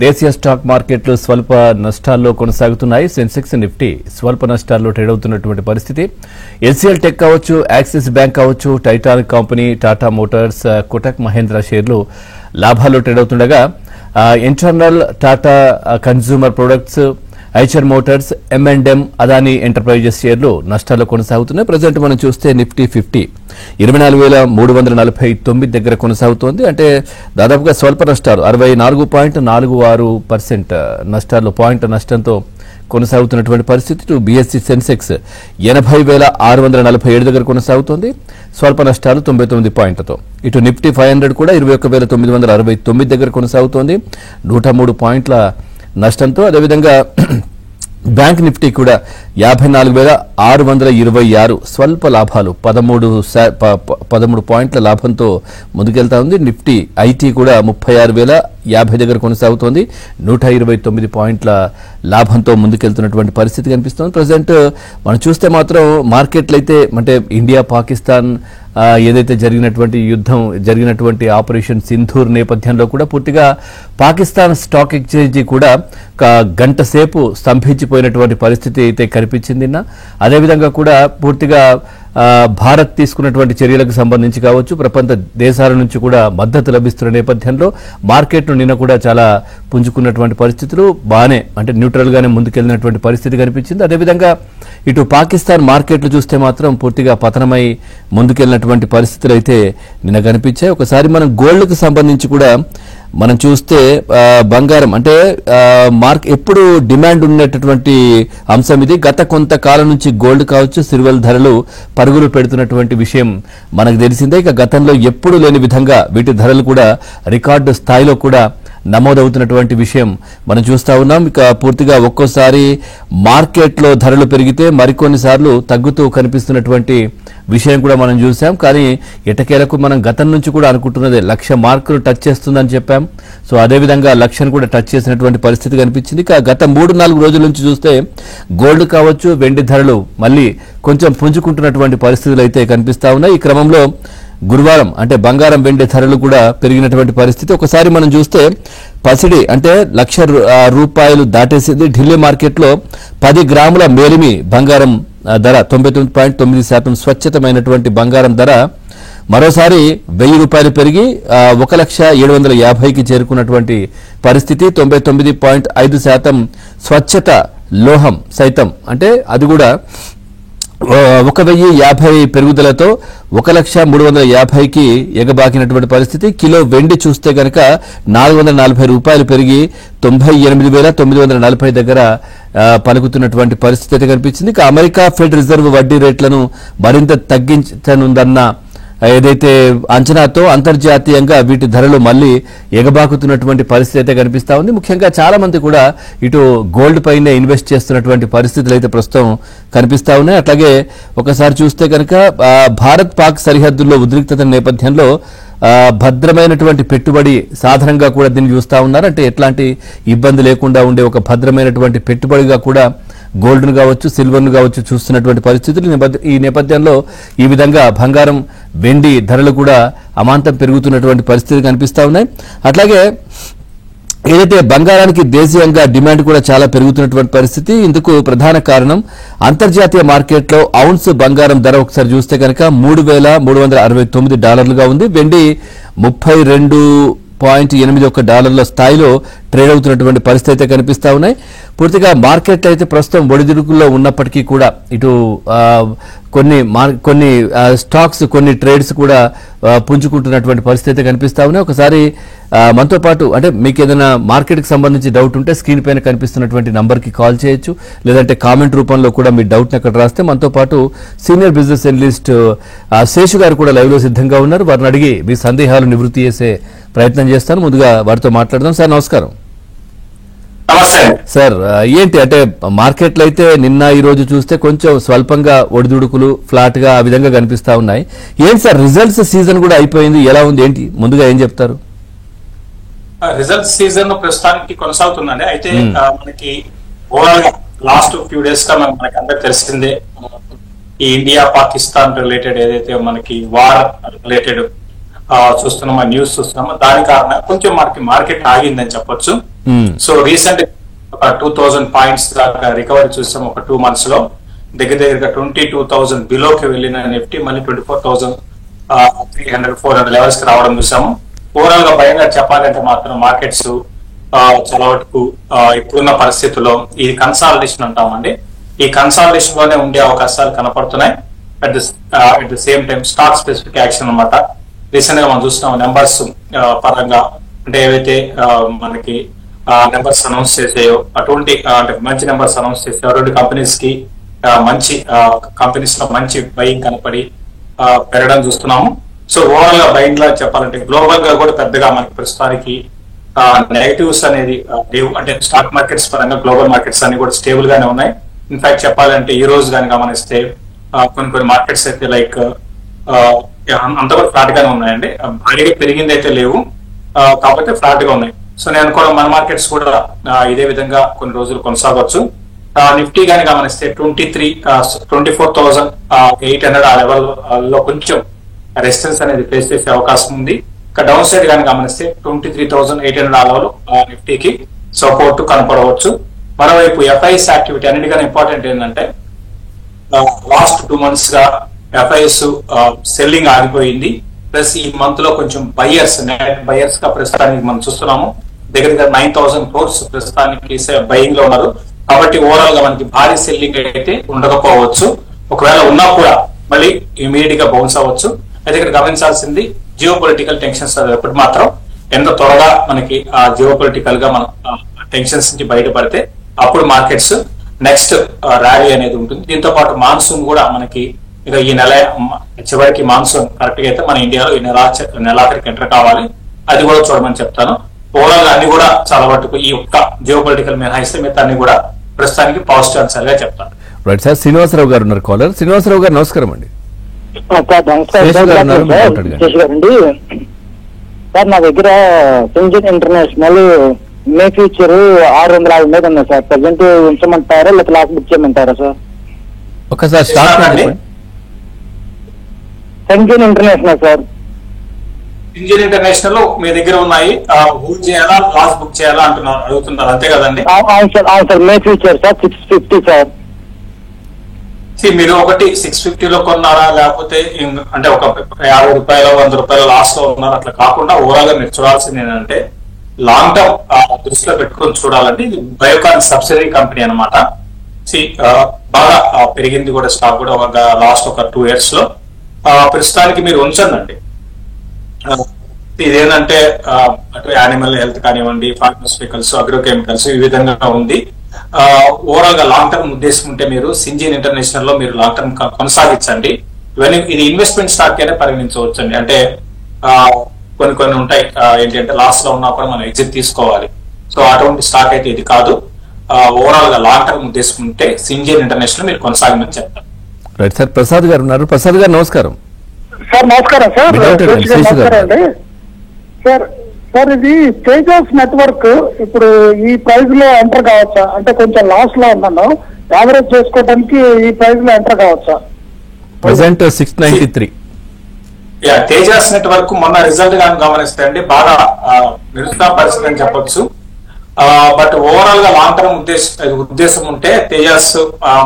దేశీయ స్టాక్ మార్కెట్లు స్వల్ప నష్టాల్లో కొనసాగుతున్నాయి. సెన్సెక్స్, నిఫ్టీ స్వల్ప నష్టాల్లో ట్రేడ్ అవుతున్నటువంటి పరిస్థితి. ఎస్సీఎల్ టెక్ కావచ్చు, యాక్సిస్ బ్యాంక్ కావచ్చు, titanic company, Tata motors, Kotak Mahindra షేర్లు లాభాల్లో ట్రేడ్ అవుతుండగా internal, Tata consumer products, Eicher motors, M&M, Adani enterprises షేర్లు నష్టాల్లో కొనసాగుతున్నాయి. ప్రజెంట్ మనం చూస్తే నిఫ్టీ 50 24,349 దగ్గర కొనసాగుతోంది. అంటే దాదాపుగా స్వల్ప నష్టాలు 64.46% నష్టాల్లో పాయింట్ నష్టంతో కొనసాగుతున్నటువంటి పరిస్థితి. ఇటు బీఎస్సీ సెన్సెక్స్ 80,647 దగ్గర కొనసాగుతోంది, స్వల్ప నష్టాలు 99 పాయింట్లతో. ఇటు నిఫ్టీ 500 కూడా 21,969 దగ్గర కొనసాగుతోంది, 103 పాయింట్ల నష్టంతో. అదేవిధంగా బ్యాంక్ నిఫ్టీ కూడా 54,626 స్వల్ప లాభాలు 13 పాయింట్ల లాభంతో ముందుకెళ్తా ఉంది. నిఫ్టీ ఐటీ కూడా 36,050 దగ్గర కొనసాగుతోంది, 129 పాయింట్ల లాభంతో ముందుకెళ్తున్నటువంటి పరిస్థితి కనిపిస్తోంది. ప్రజెంట్ మనం చూస్తే మాత్రం మార్కెట్లు అయితే అంటే ఇండియా పాకిస్తాన్ ఏదైతే జరిగినటువంటి ఆపరేషన్ సింధూర్ నేపథ్యంలో కూడా పూర్తిగా పాకిస్తాన్ స్టాక్ ఎక్స్చేంజీ కూడా గంట సేపు స్తంభించిపోయినటువంటి పరిస్థితి అయితే కనిపించింది. అదేవిధంగా కూడా పూర్తిగా భారత్ తీసుకున్నటువంటి చర్యలకు సంబంధించి కావచ్చు, ప్రపంచ దేశాల నుంచి కూడా మద్దతు లభిస్తున్న నేపథ్యంలో మార్కెట్ను నిన్న కూడా చాలా పుంజుకున్నటువంటి పరిస్థితులు బాగానే అంటే న్యూట్రల్ గానే ముందుకెళ్లినటువంటి పరిస్థితి కనిపించింది. అదేవిధంగా ఇటు పాకిస్తాన్ మార్కెట్లు చూస్తే మాత్రం పూర్తిగా పతనమై ముందుకెళ్లినటువంటి పరిస్థితులు అయితే నిన్న కనిపించాయి. ఒకసారి మనం గోల్డ్కు సంబంధించి కూడా మనం చూస్తే బంగారం అంటే ఎప్పుడు డిమాండ్ ఉన్నటువంటి అంశం ఇది. గత కొంతకాలం నుంచి గోల్డ్ కావచ్చు, సిల్వర్ ధరలు పరుగులు పెడుతున్నటువంటి విషయం మనకు తెలిసిందే. ఇక గతంలో ఎప్పుడు లేని విధంగా వీటి ధరలు కూడా రికార్డు స్థాయిలో కూడా నమోదవుతున్నటువంటి విషయం మనం చూస్తా ఉన్నాం. ఇక పూర్తిగా ఒక్కోసారి మార్కెట్లో ధరలు పెరిగితే మరికొన్నిసార్లు తగ్గుతూ కనిపిస్తున్నటువంటి విషయం కూడా మనం చూసాం. కానీ ఎటకేలకు మనం గతం నుంచి కూడా అనుకుంటున్నదే 1,00,000 మార్కులు టచ్ చేస్తుందని చెప్పాం. సో అదేవిధంగా 1,00,000 కూడా టచ్ చేసినటువంటి పరిస్థితి కనిపించింది. ఇక గత 3-4 రోజుల నుంచి చూస్తే గోల్డ్ కావచ్చు, వెండి ధరలు మళ్ళీ కొంచెం పుంజుకుంటున్నటువంటి పరిస్థితులు అయితే కనిపిస్తా ఉన్నాయి. ఈ క్రమంలో గురువారం అంటే బంగారం, వెండి ధరలు కూడా పెరిగినటువంటి పరిస్థితి. ఒకసారి మనం చూస్తే పసిడి అంటే ₹1,00,000 దాటేసింది. ఢిల్లీ మార్కెట్లో 10 గ్రాముల మేలిమి బంగారం ధర 99.9% స్వచ్ఛతమైనటువంటి బంగారం ధర మరోసారి ₹1,000 పెరిగి 1,750,000కి చేరుకున్నటువంటి పరిస్థితి. 99.5% స్వచ్ఛత లోహం సైతం అంటే అది కూడా 1,050 పెరుగుదలతో 1,350,000కి ఎగబాకినటువంటి పరిస్థితి. కిలో వెండి చూస్తే కనుక ₹440 పెరిగి 98,940 దగ్గర పలుకుతున్నటువంటి పరిస్థితి అయితే కనిపించింది. ఇక అమెరికా ఫెడ్ రిజర్వ్ వడ్డీ రేట్లను మరింత తగ్గించనుందన్న ఏదైతే అంచనాతో అంతర్జాతీయంగా వీటి ధరలు మళ్లీ ఎగబాకుతున్నటువంటి పరిస్థితి అయితే కనిపిస్తా ఉంది. ముఖ్యంగా చాలా మంది కూడా ఇటు గోల్డ్ పైనే ఇన్వెస్ట్ చేస్తున్నటువంటి పరిస్థితులు అయితే ప్రస్తుతం కనిపిస్తా ఉన్నాయి. అట్లాగే ఒకసారి చూస్తే కనుక భారత్ పాక్ సరిహద్దుల్లో ఉద్రిక్తత నేపథ్యంలో భద్రమైనటువంటి పెట్టుబడి సాధనంగా కూడా దీన్ని చూస్తా ఉన్నారు. అంటే ఎట్లాంటి ఇబ్బంది లేకుండా ఉండే ఒక భద్రమైనటువంటి పెట్టుబడిగా కూడా గోల్డ్ను కావచ్చు, సిల్వర్ను కావచ్చు చూస్తున్నటువంటి పరిస్థితులు. ఈ నేపథ్యంలో ఈ విధంగా బంగారం, వెండి ధరలు కూడా అమాంతం పెరుగుతున్నటువంటి పరిస్థితులు కనిపిస్తా ఉన్నాయి. అట్లాగే ఏదైతే బంగారానికి దేశీయంగా డిమాండ్ కూడా చాలా పెరుగుతున్నటువంటి పరిస్థితి. ఇందుకు ప్రధాన కారణం అంతర్జాతీయ మార్కెట్లో ఔన్స్ బంగారం ధర ఒకసారి చూస్తే కనుక $3,369గా ఉంది. వెండి $32.81 స్థాయిలో ట్రేడ్ అవుతున్నటువంటి పరిస్థితి అయితే కనిపిస్తా ఉన్నాయి. పూర్తిగా మార్కెట్ అయితే ప్రస్తుతం ఒడిదుడుకుల్లో ఉన్నప్పటికీ కూడా ఇటు కొన్ని స్టాక్స్, కొన్ని ట్రేడ్స్ కూడా పుంజుకుంటున్నటువంటి పరిస్థితి అయితే కనిపిస్తా ఉన్నాయి. ఒకసారి మనతో పాటు అంటే మీకు ఏదైనా మార్కెట్కి సంబంధించి డౌట్ ఉంటే స్క్రీన్ పైన కనిపిస్తున్నటువంటి నంబర్కి కాల్ చేయొచ్చు, లేదంటే కామెంట్ రూపంలో కూడా మీ డౌట్ని అక్కడ రాస్తే మనతో పాటు సీనియర్ బిజినెస్ అనలిస్ట్ శేషు గారు కూడా లైవ్ లో సిద్ధంగా ఉన్నారు. వారిని అడిగి మీ సందేహాలు నివృత్తి చేసే ప్రయత్నం చేస్తాను. ముందుగా వారితో మాట్లాడదాం. సార్ నమస్కారం. సార్ ఏంటి అంటే మార్కెట్లు అయితే నిన్న ఈ రోజు చూస్తే కొంచెం స్వల్పంగా ఒడిదుడుకులు ఫ్లాట్ గా ఆ విధంగా కనిపిస్తా ఉన్నాయి. ఏంటి సార్ రిజల్ట్స్ సీజన్ కూడా అయిపోయింది, ఎలా ఉంది ఏంటి ముందుగా ఏం చెప్తారు? రిజల్ట్స్ సీజన్ ప్రస్తుతానికి కొనసాగుతుందండి. అయితే మనకి ఓవరాల్ లాస్ట్ ఫ్యూ డేస్ గా మనకి అందరికి తెలిసిందే ఈ ఇండియా పాకిస్తాన్ రిలేటెడ్ ఏదైతే మనకి వార్ రిలేటెడ్ చూస్తున్నామో న్యూస్ చూస్తున్నామో దాని కారణంగా కొంచెం మనకి మార్కెట్ ఆగిందని చెప్పొచ్చు. సో రీసెంట్ ఒక 2000 పాయింట్స్ దాకా రికవరీ చూసాం ఒక 2 months లో. దగ్గరగా 22,000 బిలోకి వెళ్ళిన నిఫ్టీ మళ్ళీ 24,300-400 లెవెల్స్ కి రావడం చూసాము. ఓవరాల్ గా భయంగా చెప్పాలంటే మాత్రం మార్కెట్స్ చాలా వరకు ఇప్పుడున్న పరిస్థితుల్లో ఈ కన్సాలిడేషన్ అంటామండి, ఈ కన్సాలిడేషన్ లోనే ఉండే అవకాశాలు కనపడుతున్నాయి. At the same time stock specific action అన్నమాట. రీసెంట్ గా మనం చూస్తున్నాం నెంబర్స్ పరంగా, అంటే ఏవైతే మనకి నెంబర్స్ అనౌన్స్ చేసాయో అటువంటి అంటే మంచి నెంబర్స్ అనౌన్స్ చేసాయో అటువంటి కంపెనీస్ కి మంచి కంపెనీస్ లో మంచి బయింగ్ కనపడి పెరగడం చూస్తున్నాము. సో ఓవరాల్ గా బయింగ్ లా చెప్పాలంటే గ్లోబల్ గా కూడా పెద్దగా మనకి ప్రస్తుతానికి నెగటివ్స్ అనేది లేవు. అంటే స్టాక్ మార్కెట్స్ పరంగా గ్లోబల్ మార్కెట్స్ అన్ని కూడా స్టేబుల్ గానే ఉన్నాయి. ఇన్ఫాక్ట్ చెప్పాలంటే ఈ రోజు కానీ గమనిస్తే కొన్ని మార్కెట్స్ అయితే లైక్ అంత కూడా ఫ్లాట్ గానే ఉన్నాయండి, భారీగా పెరిగింది అయితే లేవు, కాకపోతే ఫ్లాట్ గా ఉన్నాయి. సో నేను అనుకోవడం మన మార్కెట్స్ కూడా ఇదే విధంగా కొన్ని రోజులు కొనసాగవచ్చు. నిఫ్టీ గానీ గమనిస్తే 24,800 ఆ లెవెల్ లో కొంచెం రెసిస్టెన్స్ అనేది ఫేస్ చేసే అవకాశం ఉంది. ఇక డౌన్ సైడ్ గానీ గమనిస్తే 23,800 ఆ లెవెల్ నిఫ్టీకి సపోర్ట్ కనపడవచ్చు. మరోవైపు ఎఫ్ఐఎస్ యాక్టివిటీ అన్నిటికన్నా ఇంపార్టెంట్ ఏంటంటే లాస్ట్ 2 months గా ఎఫ్ఐఎస్ సెల్లింగ్ ఆగిపోయింది. ప్లస్ ఈ మంత్ లో కొంచెం నెట్ బయర్స్ గా ప్రస్తుతానికి మనం చూస్తున్నాము. దగ్గర 9,000 crores ప్రస్తుతానికి బయింగ్ లో ఉన్నారు. కాబట్టి ఓవరాల్ గా మనకి భారీ సెల్లింగ్ అయితే ఉండకపోవచ్చు, ఒకవేళ ఉన్నా కూడా మళ్ళీ ఇమీడియట్ గా బౌన్స్ అవ్వచ్చు. అయితే ఇక్కడ గమనించాల్సింది జియో పొలిటికల్ టెన్షన్స్ ఎప్పుడు మాత్రం ఎంత త్వరగా మనకి ఆ జియో పొలిటికల్ గా మన టెన్షన్స్ నుంచి బయటపడితే అప్పుడు మార్కెట్స్ నెక్స్ట్ ర్యాలీ అనేది ఉంటుంది. దీంతో పాటు మాన్సూన్ కూడా మనకి ఇక ఈ నెల చివరికి మాన్సూన్ కరెక్ట్ గా అయితే మన ఇండియాలో ఈ నెలాఖరికి ఎంటర్ కావాలి, అది కూడా చూడమని చెప్తాను. ఓవరాల్ గా అన్ని కూడా చాలా వరకు ఈ ఒక్క జియో పొలిటికల్ మినహాయిస్తే మిగతా అన్ని కూడా ప్రస్తుతానికి పాజిటివ్ ఆన్సర్ గా చెప్తాను. రైట్ సార్, శ్రీనివాసరావు గారు ఉన్నారు కాలర్. శ్రీనివాసరావు గారు నమస్కారం అండి. సార్ నా దగ్గర సింజన్ ఇంటర్నేషనల్ మే ఫ్యూచర్ 650 మీద ఉన్నాయి సార్. ప్రజెంట్ ఉంచమంటారా లేకపోతే లాక్ బుక్ చేయమంటారా సార్? ఒకసారి సింజన్ ఇంటర్నేషనల్ సార్. ఇంజిన్ ఇంటర్నేషనల్ మీ దగ్గర ఉన్నాయి, హోల్డ్ చేయాలా లాస్ బుక్ చేయాలా అడుగుతున్నారు అంతే కదండి? అవును సార్, మే ఫ్యూచర్ సార్ 650 సార్. మీరు ఒకటి 650 లో కొన్నారా లేకపోతే అంటే ఒక 50 రూపాయలు 100 రూపాయలు లాస్ లో ఉన్నారా అట్లా కాకుండా ఓవరాల్ గా మీరు చూడాల్సింది ఏంటంటే లాంగ్ టర్మ్ దృష్టిలో పెట్టుకొని చూడాలంటే ఇది బయోకాన్ సబ్సిడరీ కంపెనీ అనమాట. బాగా పెరిగింది కూడా స్టాక్ కూడా ఒక లాస్ట్ ఒక 2 years లో. ప్రస్తుతానికి మీరు ఉంచండి. ఇదేంటంటే అటు యానిమల్ హెల్త్ కానివ్వండి, ఫార్మాస్యూటికల్స్, అగ్రోకెమికల్స్ ఈ విధంగా ఉంది. ఓవరాల్ గా లాంగ్ టర్మ్ ఉద్దేశం ఉంటే మీరు సింజిన్ ఇంటర్నేషనల్ లో మీరు లాంగ్ టర్మ్ కొనసాగించండి. ఇవన్నీ ఇది ఇన్వెస్ట్మెంట్ స్టాక్ అయినా పరిగణించవచ్చండి. అంటే కొన్ని ఉంటాయి ఏంటంటే లాస్ లో ఉన్నా కూడా మనం ఎగ్జిట్ తీసుకోవాలి. సో అటువంటి స్టాక్ అయితే ఇది కాదు. ఓవరాల్ గా లాంగ్ టర్మ్ ఉద్దేశం ఉంటే సింజిన్ ఇంటర్నేషనల్ మీరు కొనసాగమని చెప్తారు. రైట్ సార్, ప్రసాద్ గారు ఉన్నారు. ప్రసాద్ గారు నమస్కారం. సార్ నమస్కారం సార్. నమస్కారం అండి సార్. సార్ ఇది తేజస్ నెట్వర్క్ ఇప్పుడు ఈ ప్రైస్ లో ఎంటర్ కావచ్చా? అంటే కొంచెం లాస్ లో ఉన్నాను, యావరేజ్ చేసుకోవడానికి ఈ ప్రైస్ లో ఎంటర్ కావచ్చా? ప్రెసెంట్ 693. తేజస్ నెట్వర్క్ మొన్న రిజల్ట్ గా గమనిస్తే అండి బాగా నిరుత్సాహ పరిస్థితి అని చెప్పొచ్చు. బట్ ఓవరాల్ గా లాంగ్ టర్మ్ ఉద్దేశం ఉంటే తేజస్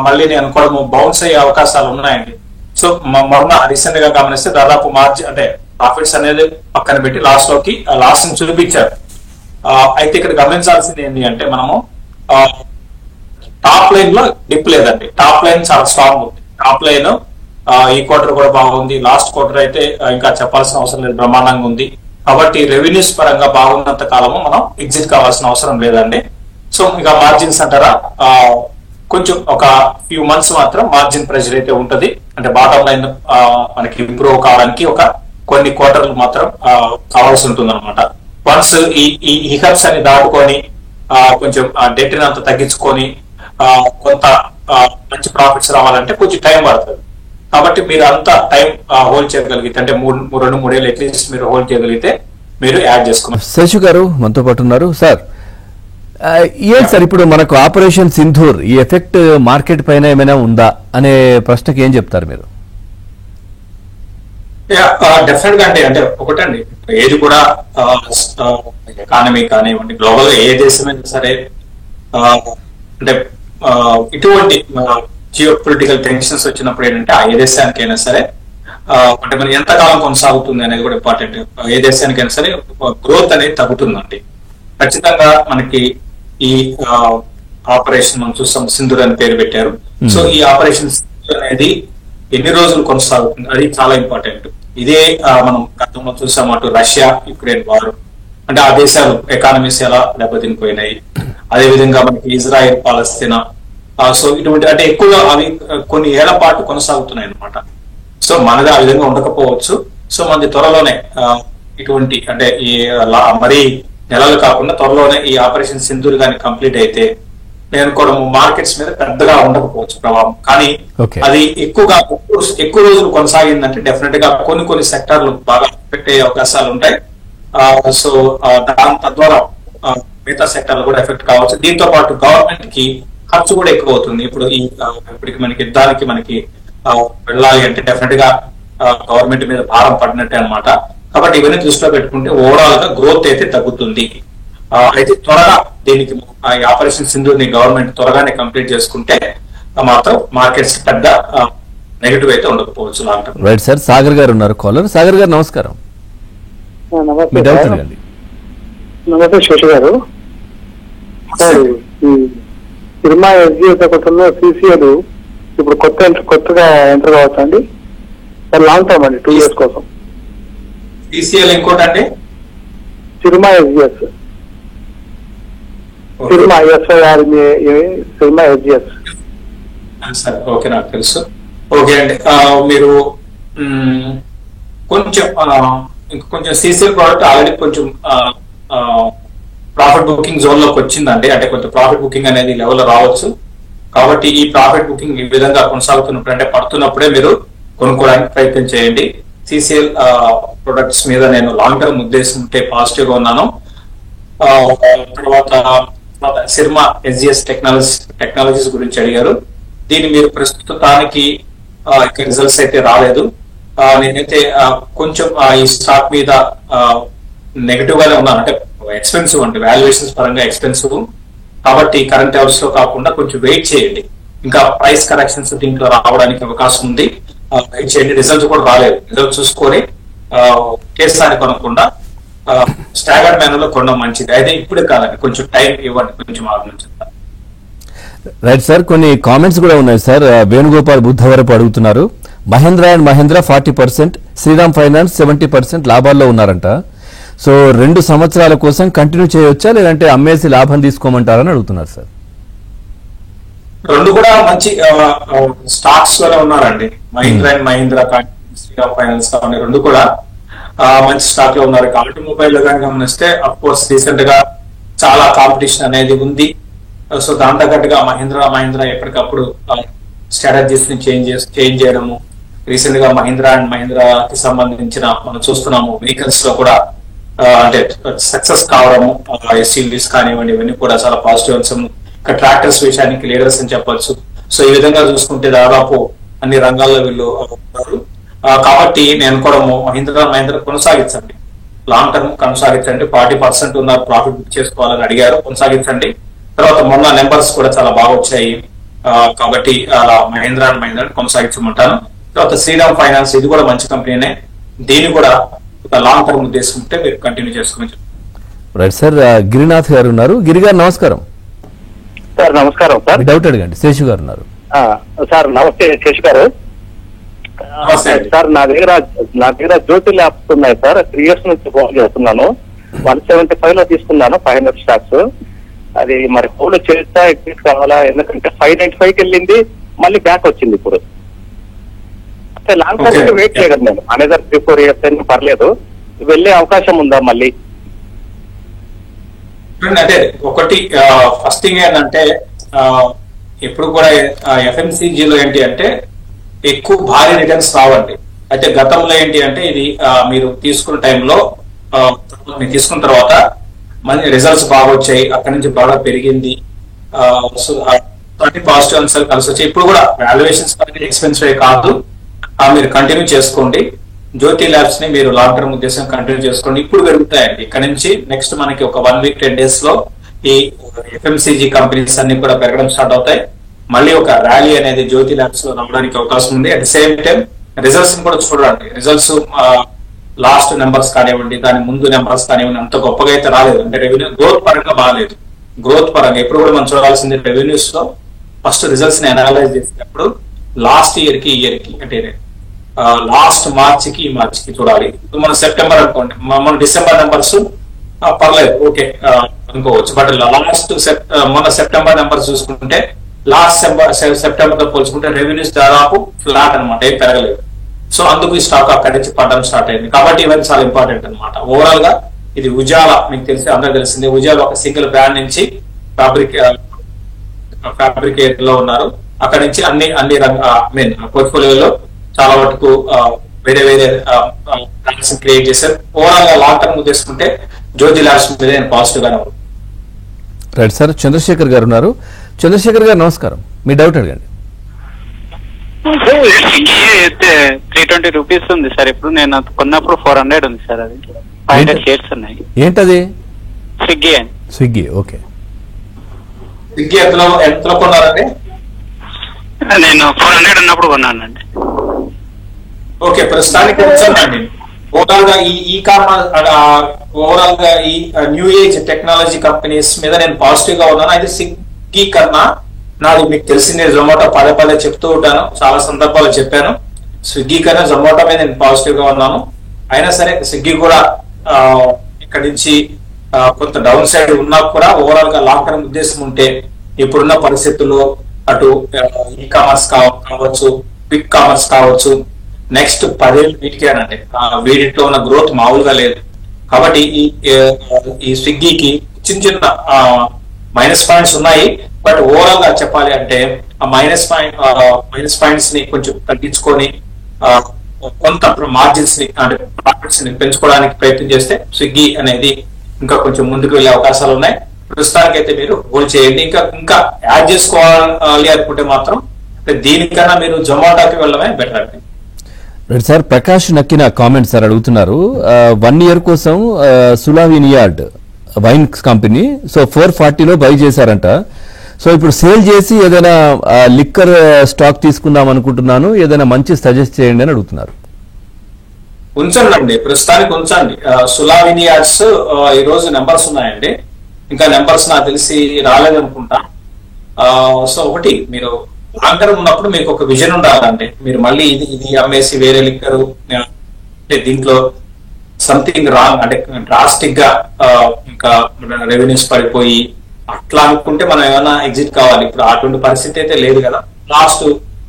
మళ్ళీ నేను అనుకోవడం బౌన్స్ అయ్యే అవకాశాలు ఉన్నాయండి. సో మొన్న రీసెంట్ గా గమనిస్తే దాదాపు మార్జిన్ అంటే ప్రాఫిట్స్ అనేది పక్కన పెట్టి లాస్ట్ లోకి లాస్ ని చూపించారు. అయితే ఇక్కడ గమనించాల్సింది ఏంటి అంటే మనము టాప్ లైన్ లో డిప్ లేదండి, టాప్ లైన్ చాలా స్ట్రాంగ్ ఉంది. టాప్ లైన్ ఈ క్వార్టర్ కూడా బాగుంది, లాస్ట్ క్వార్టర్ అయితే ఇంకా చెప్పాల్సిన అవసరం లేదు, బ్రహ్మాండంగా ఉంది. కాబట్టి రెవెన్యూస్ పరంగా బాగున్నంత కాలము మనం ఎగ్జిట్ కావాల్సిన అవసరం లేదండి. సో ఇంకా మార్జిన్స్ అంటారా కొంచెం ఒక ఫ్యూ మంత్స్ మాత్రం మార్జిన్ ప్రెషర్ అయితే ఉంటది. అంటే బాటమ్ లైన్ మనకి ఇంప్రూవ్ కావడానికి ఒక కొన్ని క్వార్టర్లు మాత్రం కావాల్సి ఉంటుంది అనమాట. వన్స్ ఈ హికప్స్ అని దాటుకొని కొంచెం డెట్ అంత తగ్గించుకొని కొంత మంచి ప్రాఫిట్స్ రావాలంటే కొంచెం టైం పడుతుంది. కాబట్టి మీరు అంత టైం హోల్డ్ చేయగలిగితే అంటే 2-3 ఏళ్ళు అట్లీస్ట్ మీరు హోల్డ్ చేయగలిగితే మీరు యాడ్ చేసుకున్నారు. శేషు గారు మనతో పాటు ఉన్నారు. సార్ ఏంటి సార్ ఇప్పుడు మనకు ఆపరేషన్ సింధూర్ ఈ ఎఫెక్ట్ మార్కెట్ పైన ఏమైనా ఉందా అనే ప్రశ్నకి ఏం చెప్తారు మీరు? డెఫినెట్ గా అంటే ఒకటండి, ఏది కూడా ఎకానమీ కానివ్వండి, గ్లోబల్ గా ఏ దేశమైనా సరే అంటే ఇటువంటి జియో పొలిటికల్ టెన్షన్స్ వచ్చినప్పుడు ఏంటంటే ఏ దేశానికైనా సరే అంటే మరి ఎంతకాలం కొనసాగుతుంది అనేది కూడా ఇంపార్టెంట్. ఏ దేశానికైనా సరే గ్రోత్ అనేది తగ్గుతుందండి. ఖచ్చితంగా మనకి ఈ ఆపరేషన్ మనం చూస్తాం, సింధూర్ అని పేరు పెట్టారు. సో ఈ ఆపరేషన్ సింధూర్ అనేది ఎన్ని రోజులు కొనసాగుతుంది అది చాలా ఇంపార్టెంట్. ఇదే మనం గతంలో చూసాం, అటు రష్యా యుక్రెయిన్ వారు, అంటే ఆ దేశాలు ఎకానమీస్ ఎలా దెబ్బతినిపోయినాయి. అదేవిధంగా మనకి ఇజ్రాయెల్ పాలస్తీనా, సో ఇటువంటి అంటే ఎక్కువగా అవి కొన్ని ఏళ్ల పాటు కొనసాగుతున్నాయి అనమాట. సో మనది ఆ విధంగా ఉండకపోవచ్చు. సో మనది త్వరలోనే ఇటువంటి అంటే ఈ మరీ నెలలు కాకుండా త్వరలోనే ఈ ఆపరేషన్ సింధూర్ గాని కంప్లీట్ అయితే నేను కూడా మార్కెట్స్ మీద పెద్దగా ఉండకపోవచ్చు ప్రభావం. కానీ అది ఎక్కువ రోజులు కొనసాగిందంటే డెఫినెట్ గా కొన్ని సెక్టార్లు బాగా ఎఫెక్ట్ అయ్యే అవకాశాలు ఉంటాయి. సో దాని తద్వారా మిగతా సెక్టార్లు కూడా ఎఫెక్ట్ కావచ్చు. దీంతో పాటు గవర్నమెంట్ కి ఖర్చు కూడా ఎక్కువ అవుతుంది. ఇప్పుడు ఇప్పటికి మనకి యుద్ధానికి మనకి వెళ్ళాలి అంటే డెఫినెట్ గా గవర్నమెంట్ మీద భారం పడినట్టే అనమాట. కాబట్టి ఇవన్నీ దృష్టిలో పెట్టుకుంటే ఓవరాల్ గా గ్రోత్ అయితే తగ్గుతుంది. అయితే త్వరగా దీనికి ఆపరేషన్ సింధూర్ ని గవర్నమెంట్ త్వరగానే కంప్లీట్ చేసుకుంటే మాత్రం మార్కెట్స్ పెద్ద నెగిటివ్ అయితే ఉండకపోవచ్చు. రైట్ సార్, సాగర్ గారు ఉన్నారు కాలర్. సాగర్ గారు నమస్కారం. నమస్తే శేషు గారు. సినిమా ఎస్జిఎస్ ఒకటి సిసిఎల్ ఇప్పుడు కొత్తగా ఎంటర్ కావచ్చు అండి. లాంగ్ టర్మ్ అండి, 2 years కోసం. సిసిఎల్ ఇంకోటండి cinema SGS, cinema SIR cinema SGS. సరే, ఓకే, నాకు తెలుసు. ఓకే అండి, మీరు కొంచెం సిసిఎల్ ప్రోడక్ట్ ఆల్రెడీ కొంచెం ప్రాఫిట్ బుకింగ్ జోన్ లోకి వచ్చిందండి. అంటే కొంచెం ప్రాఫిట్ బుకింగ్ అనేది లెవెల్ రావచ్చు. కాబట్టి ఈ ప్రాఫిట్ బుకింగ్ ఈ విధంగా కొనసాగుతున్నప్పుడు అంటే పడుతున్నప్పుడే మీరు కొనుక్కోవడానికి ప్రయత్నం చేయండి. సిసిఎల్ ప్రొడక్ట్స్ మీద నేను లాంగ్ టర్మ్ ఉద్దేశం ఉంటే పాజిటివ్ గా ఉన్నాను. తర్వాత సిర్మా ఎస్జిఎస్ టెక్నాలజీస్ గురించి అడిగారు. దీన్ని మీరు ప్రస్తుతానికి రిజల్ట్స్ అయితే రాలేదు. నేనైతే కొంచెం ఈ స్టాక్ మీద నెగిటివ్ గానే ఉన్నాను. అంటే ఎక్స్పెన్సివ్ అంటే వాల్యుయేషన్స్ పరంగా ఎక్స్పెన్సివ్. కాబట్టి కరెంట్ అవర్స్ లో కాకుండా కొంచెం వెయిట్ చేయండి. ఇంకా ప్రైస్ కరెక్షన్స్ దీంట్లో రావడానికి అవకాశం ఉంది. వెయిట్ చేయండి. రిజల్ట్స్ కూడా రాలేదు. రిజల్ట్ చూసుకొని ఒకేసారి కొనకుండా స్టాగర్డ్ మేనర్ లో కొనడం మంచిది. అయితే ఇప్పుడే కాదండి, కొంచెం టైం ఇవ్వండి, కొంచెం ఆలోచించాలి. రైట్ సార్, కొన్ని కామెంట్స్ కూడా ఉన్నాయి సార్. వేణుగోపాల్ బుద్ధవరపు అడుగుతున్నారు, మహేంద్ర అండ్ మహేంద్ర 40%, శ్రీరామ్ ఫైనాన్స్ 70% లాభాల్లో ఉన్నారంట. సో 2 సంవత్సరాల కోసం కంటిన్యూ చేయవచ్చా, లేదంటే అమ్మేసి లాభం తీసుకోమంటారని అడుగుతున్నారు సార్. రెండు కూడా మంచి స్టాక్స్ లోనే ఉన్నారండి. మహీంద్ర అండ్ మహీంద్ర, శ్రీరామ్ ఫైనాన్స్ కానీ రెండు కూడా మంచి స్టాక్ లో ఉన్నారు. ఆటోమొబైల్ లో కానీ గమనిస్తే అఫ్ కోర్స్ రీసెంట్ గా చాలా కాంపిటీషన్ అనేది ఉంది. సో దాని తగ్గట్టుగా మహీంద్ర ఎప్పటికప్పుడు స్ట్రాటజీస్ ని చేంజ్ చేయడము. రీసెంట్ గా మహీంద్ర అండ్ మహీంద్రకి సంబంధించిన మనం చూస్తున్నాము వెహికల్స్ లో కూడా అంటే సక్సెస్ కావడము. ఎస్యూవీస్ కానివ్వండి, ఇవన్నీ కూడా చాలా పాజిటివ్ అంశం. ఇంకా ట్రాక్టర్స్ విషయానికి లీడర్స్ అని చెప్పొచ్చు. సో ఈ విధంగా చూసుకుంటే దాదాపు అన్ని రంగాల్లో వీళ్ళు ఉన్నారు. కాబట్టి నేను కూడా మహీంద్ర కొనసాగించండి, లాంగ్ టర్మ్ కొనసాగించండి. 40% ఉన్న ప్రాఫిట్ బుక్ చేసుకోవాలని అడిగారు, కొనసాగించండి. తర్వాత మొన్న నెంబర్స్ కూడా చాలా బాగా వచ్చాయి. కాబట్టి అలా మహీంద్ర కొనసాగించమంటాను. తర్వాత శ్రీరామ్ ఫైనాన్స్, ఇది కూడా మంచి కంపెనీనే. దీన్ని కూడా లాంగ్ టర్మ్ ఉద్దేశం ఉంటే మీరు కంటిన్యూ చేసుకోవచ్చు. రైట్ సార్, గిరినాథ్ గారు ఉన్నారు. గిరి గారు నమస్కారం. సార్ నమస్కారం సార్. డౌట్ అడగండి. శేషు గారు ఉన్నారు. సార్ నమస్తే శేషు గారు. సార్ నా దగ్గర జ్యోతి ల్యాబ్స్ ఉన్నాయి సార్. 3 years నుంచి హోల్డ్ చేస్తున్నాను. 175 లో తీసుకున్నాను 500 స్టాక్స్. అది మరి హోల్డ్ చేస్తా ఎగ్జిట్ కావాలా? ఎందుకంటే 595కి వెళ్ళింది, మళ్ళీ బ్యాక్ వచ్చింది. ఇప్పుడు అంటే లాంగ్ టర్మ్ వెయిట్ చేయగలను నేను. అనదర్ 3-4 years అయినా పర్లేదు. వెళ్ళే అవకాశం ఉందా మళ్ళీ? అంటే ఒకటి ఫస్ట్ థింగ్ ఏంటంటే ఎప్పుడు కూడా ఎఫ్ఎంసీజీలో ఏంటి అంటే ఎక్కువ భారీ రిటర్న్స్ రావండి. అయితే గతంలో ఏంటి అంటే ఇది మీరు తీసుకున్న టైంలో మీరు తీసుకున్న తర్వాత మంచి రిజల్ట్స్ బాగా వచ్చాయి, అక్కడి నుంచి బాగా పెరిగింది. సో అన్ని పాజిటివ్ అంశాలు కలిసి వచ్చాయి. ఇప్పుడు కూడా వాల్యుయేషన్స్ ఎక్స్పెన్సివ్ కాదు, మీరు కంటిన్యూ చేసుకోండి. జ్యోతి ల్యాబ్స్ ని మీరు లాంగ్ టర్మ్ ఉద్దేశం కంటిన్యూ చేసుకోండి. ఇప్పుడు పెరుగుతాయండి. ఇక్కడ నుంచి నెక్స్ట్ మనకి ఒక 1 వీక్ 10 days లో ఈ ఎఫ్ఎంసీజీ కంపెనీస్ అన్ని కూడా పెరగడం స్టార్ట్ అవుతాయి. మళ్ళీ ఒక ర్యాలీ అనేది జ్యోతి ల్యాబ్స్ లో రావడానికి అవకాశం ఉంది. At the same time results కూడా చూడండి. రిజల్ట్స్ లాస్ట్ నెంబర్స్ కానివ్వండి, దాని ముందు నెంబర్స్ కానివ్వండి, అంత గొప్పగా అయితే రాలేదు. అంటే రెవెన్యూ గ్రోత్ పరంగా బాగాలేదు. గ్రోత్ పరంగా ఎప్పుడు కూడా మనం చూడాల్సింది రెవెన్యూస్ లో ఫస్ట్ రిజల్ట్స్ ని అనలైజ్ చేసినప్పుడు లాస్ట్ ఇయర్ కి అంటే లాస్ట్ మార్చ్ కి ఈ మార్చ్ కి చూడాలి. మన సెప్టెంబర్ అనుకోండి, మన డిసెంబర్ నెంబర్స్ పర్లేదు, ఓకే అనుకోవచ్చు. బట్ లాస్ట్ మన సెప్టెంబర్ నెంబర్స్ చూసుకుంటే లాస్ట్ సెప్టెంబర్ తో పోల్చుకుంటే రెవెన్యూస్ దాదాపు ఫ్లాట్ అనమాట, ఏం పెరగలేదు. సో అందుకు ఈ స్టాక్ అక్కడి నుంచి పడడం స్టార్ట్ అయింది. కాబట్టి ఇవన్నీ చాలా ఇంపార్టెంట్ అనమాట. ఓవరాల్ గా ఇది ఉజాలా, మీకు తెలిసి అందరూ తెలిసింది. ఉజాలా ఒక సింగిల్ బ్రాండ్ నుంచి ఫ్యాబ్రికేట్ లో ఉన్నారు. అక్కడి నుంచి అన్ని పోర్ట్ఫోలియోలో చాలా వరకు వేరే వేరే బ్రాండ్స్ క్రియేట్ చేశారు. ఓవరాల్ గా లాంగ్ టర్మ్ తీసుకుంటే జ్యోతి ల్యాబ్స్ మీద నేను పాజిటివ్ గానే ఉన్నాను. రైట్ సార్, చంద్రశేఖర్ గారు ఉన్నారు. చంద్రశేఖర్ గారు నమస్కారం, మీ డౌట్ అడగండి. అయితే 320 రూపీస్ ఉంది సార్. ఇప్పుడు నేను కొన్నప్పుడు 400 ఉంది సార్. అది 500 షేర్స్ ఉన్నాయి. ఏంటది? స్విగ్గీ అని. Swiggy, okay. స్విగ్గీ ఎంతలో కొన్నారండి? నేను 400 ఉన్నప్పుడు కొన్నానండి. ఓకే, ప్రస్తుతానికి వచ్చానండి. ఓవరాల్ గా ఈ కామర్స్, ఓవరాల్ గా ఈ న్యూ ఏజ్ టెక్నాలజీ కంపెనీస్ మీద నేను పాజిటివ్ గా ఉన్నాను. అయితే స్విగ్గీ కన్నా నాది మీకు తెలిసిందే జొమాటో పదే చెప్తూ ఉంటాను, చాలా సందర్భాలు చెప్పాను. స్విగ్గీ కన్నా జొమాటో మీద నేను పాజిటివ్ గా ఉన్నాను. అయినా సరే స్విగ్గీ కూడా ఇక్కడ నుంచి కొంత డౌన్ సైడ్ ఉన్నా కూడా ఓవరాల్ గా లాంగ్ టర్మ్ ఉద్దేశం ఉంటే ఇప్పుడున్న పరిస్థితుల్లో అటు ఈ కామర్స్ కావచ్చు, క్విక్ కామర్స్ కావచ్చు, నెక్స్ట్ 10 ఏళ్ళు వీటికేనంటే వీటిలో ఉన్న గ్రోత్ మామూలుగా లేదు. కాబట్టి ఈ స్విగ్గీకి చిన్న మైనస్ పాయింట్స్ ఉన్నాయి. బట్ ఓవరాల్ గా చెప్పాలి అంటే ఆ మైనస్ పాయింట్స్ ని కొంచెం తగ్గించుకొని కొంత మార్జిన్స్ ని అంటే ప్రాఫిట్స్ ని పెంచుకోవడానికి ప్రయత్నం చేస్తే స్విగ్గీ అనేది ఇంకా కొంచెం ముందుకు వెళ్లే అవకాశాలు ఉన్నాయి. ప్రస్తుతానికి అయితే మీరు హోల్డ్ చేయండి. ఇంకా యాడ్ చేసుకోవాలి అనుకుంటే మాత్రం దీనికన్నా మీరు జొమాటోకి వెళ్ళడమే బెటర్ అండి. రైట్ సార్, ప్రకాష్ నక్కిన కామెంట్ సార్ అడుగుతున్నారు. 1 year కోసం సులావినియార్డ్ వైన్ కంపెనీ సో 440లో బై చేశారంట. సో ఇప్పుడు సేల్ చేసి ఏదైనా లిక్కర్ స్టాక్ తీసుకుందాం అనుకుంటున్నాను, ఏదైనా మంచి సజెస్ట్ చేయండి అని అడుగుతున్నారు. ఉంచండి, ప్రస్తుతానికి ఉంచండి. సులావినియార్డ్స్ ఈ రోజు నెంబర్స్ ఉన్నాయండి. ఇంకా నెంబర్స్ నాకు తెలిసి రాలేదనుకుంటా. సో ఒకటి మీరు లాంగ్ టర్మ్ ఉన్నప్పుడు మీకు ఒక విజన్ ఉండాలంటే మీరు మళ్ళీ ఇది అమ్మేసి వేరే లిక్కరు అంటే దీంట్లో సంథింగ్ రాంగ్ అంటే డ్రాస్టిక్ గా ఇంకా రెవెన్యూస్ పడిపోయి అట్లా అనుకుంటే మనం ఏమైనా ఎగ్జిట్ కావాలి. ఇప్పుడు అటువంటి పరిస్థితి అయితే లేదు కదా. లాస్ట్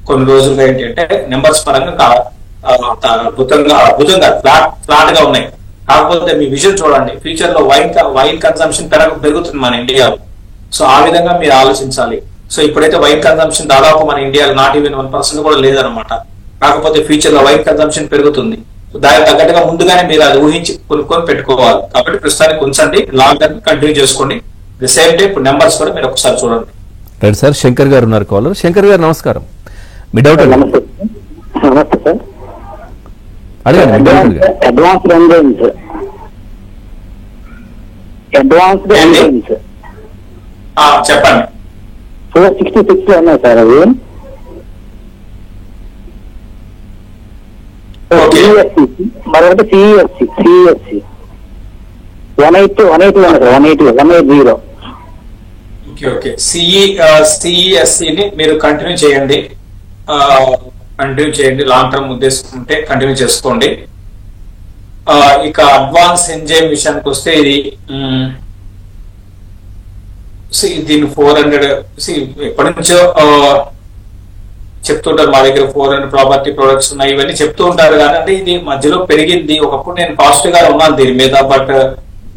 కొన్ని రోజులుగా ఏంటంటే నెంబర్స్ పరంగా అద్భుతంగా ఫ్లాట్ గా ఉన్నాయి. కాకపోతే మీ విజన్ చూడండి, ఫ్యూచర్ లో వైన్ కన్సంప్షన్ పెరుగుతుంది మన ఇండియాలో. సో ఆ విధంగా మీరు ఆలోచించాలి. సో ఇప్పుడైతే వైన్ కన్సంప్షన్ దాదాపు మన ఇండియాలో నాట్ ఈవెన్ 1% కూడా లేదనమాట. కాకపోతే ఫ్యూచర్ లో వైన్ కన్సంప్షన్ పెరుగుతుంది. దానికి తగ్గట్టుగా ముందుగానే మీరు అది ఊహించి కొనుక్కొని పెట్టుకోవాలి. కాబట్టి ప్రస్తుతానికి ఉంచండి, లాంగ్ టర్మ్ కంటిన్యూ చేసుకోండి. ది సేమ్ డే ఇప్పుడు నెంబర్స్ కూడా మీరు ఒకసారి చూడండి. రైట్ సార్, శంకర్ గారు ఉన్నారు కాలర్. శంకర్ గారు నమస్కారం, మీ డౌట్ నమస్తే సార్. అడగండి. అడ్వాన్స్డ్ ఎంజైమ్స్ చెప్పండి. 466 లో ఉన్నాయి సార్ అవి. మరొకటి సిఎస్సి 180 ఉన్నాయి సార్. 180. ఓకే సిఈఎస్సి ని మీరు కంటిన్యూ చేయండి. లాంగ్ టర్మ్ ఉద్దేశం ఉంటే కంటిన్యూ చేసుకోండి. ఇక అడ్వాన్స్ ఎంజైమ్ విషయానికి వస్తే ఇది దీని 400 ఎప్పటి నుంచో చెప్తుంటారు మా దగ్గర 400 ప్రాపర్టీ ప్రొడక్ట్స్ ఉన్నాయి, ఇవన్నీ చెప్తూ ఉంటారు. కానీ ఇది మధ్యలో పెరిగింది. ఒకప్పుడు నేను పాజిటివ్ గా ఉన్నాను దీని మీద. బట్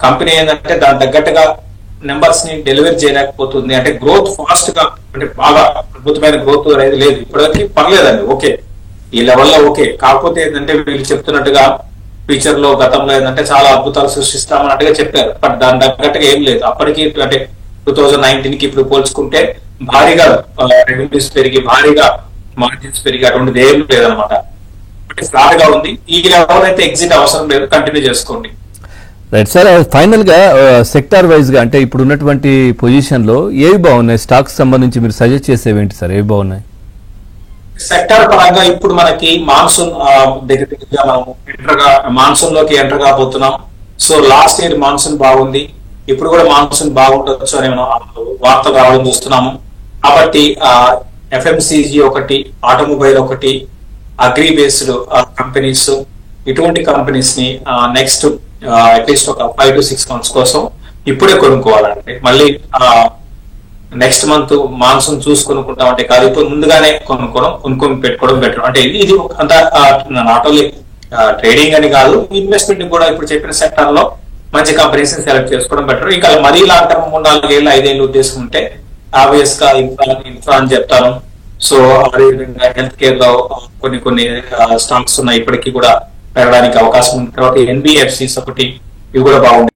కంపెనీ ఏంటంటే దాని తగ్గట్టుగా నెంబర్స్ ని డెలివరీ చేయలేకపోతుంది. అంటే గ్రోత్ ఫాస్ట్ గా అంటే బాగా అద్భుతమైన గ్రోత్ అనేది లేదు. ఇప్పటివరకు పర్లేదండి, ఓకే ఈ లెవెల్లో ఓకే. కాకపోతే ఏంటంటే వీళ్ళు చెప్తున్నట్టుగా ఫ్యూచర్ లో గతంలో ఏంటంటే చాలా అద్భుతాలు సృష్టిస్తామన్నట్టుగా చెప్పారు. బట్ దాని తగ్గట్టుగా ఏం లేదు. అప్పటికి అంటే 2019 కి ఇప్పుడు పోల్చుకుంటే భారీగా రెవెన్యూస్ పెరిగి భారీగా మార్జిన్స్ పెరిగి అటువంటిది ఏం లేదనమాట. ఫ్లాట్ గా ఉంది. ఈ లెవెల్ అయితే ఎగ్జిట్ అవసరం లేదు, కంటిన్యూ చేసుకోండి. రైట్ సార్, ఫైనల్ గా సెక్టార్ వైజ్ గా అంటే ఇప్పుడు ఉన్నటువంటి పొజిషన్ లో ఏవి బాగున్నాయి, స్టాక్స్ సంబంధించి మీరు సజెస్ట్ చేసేవి ఏంటి సార్, ఏవి బాగున్నాయి? సెక్టార్ పరంగా ఇప్పుడు మనకి మాన్సూన్ దగ్గరగా మనం మాన్సూన్ లోకి ఎంటర్ కాబోతున్నాం. సో లాస్ట్ ఇయర్ మాన్సూన్ బాగుంది, ఇప్పుడు కూడా మాన్సూన్ బాగుండొచ్చు అని మనం వార్తలు రావడం చూస్తున్నాము. కాబట్టి FMCG ఒకటి, ఆటోమొబైల్ ఒకటి, అగ్రి బేస్డ్ కంపెనీస్, ఇటువంటి కంపెనీస్ ని నెక్స్ట్ అట్లీస్ట్ ఒక 5 to 6 months కోసం ఇప్పుడే కొనుక్కోవాలంటే, మళ్ళీ నెక్స్ట్ మంత్ మాన్సూన్ చూసి కొనుక్కుంటామంటే కాదు, ఇప్పుడు ముందుగానే కొనుక్కొని పెట్టుకోవడం బెటర్. అంటే ఇది అంత నాట్ ఓన్లీ ట్రేడింగ్ అని కాదు, ఇన్వెస్ట్మెంట్ కూడా ఇప్పుడు చెప్పిన సెక్టర్ లో మంచి కంపెనీస్ ని సెలెక్ట్ చేసుకోవడం బెటర్. ఇంకా మరీ లాంగ్ టర్మ్ 3-4 ఏళ్ళు 5 ఏళ్ళు ఉద్దేశం ఉంటే ఆబ్వియస్ గా ఇన్ఫ్రా అని చెప్తాను. సో అదేవిధంగా హెల్త్ కేర్ లో కొన్ని స్టాక్స్ ఉన్నాయి, ఇప్పటికీ కూడా పెరగడానికి అవకాశం ఉంది. తర్వాత NBFCs ఒకటి, ఇవి కూడా బాగుంది.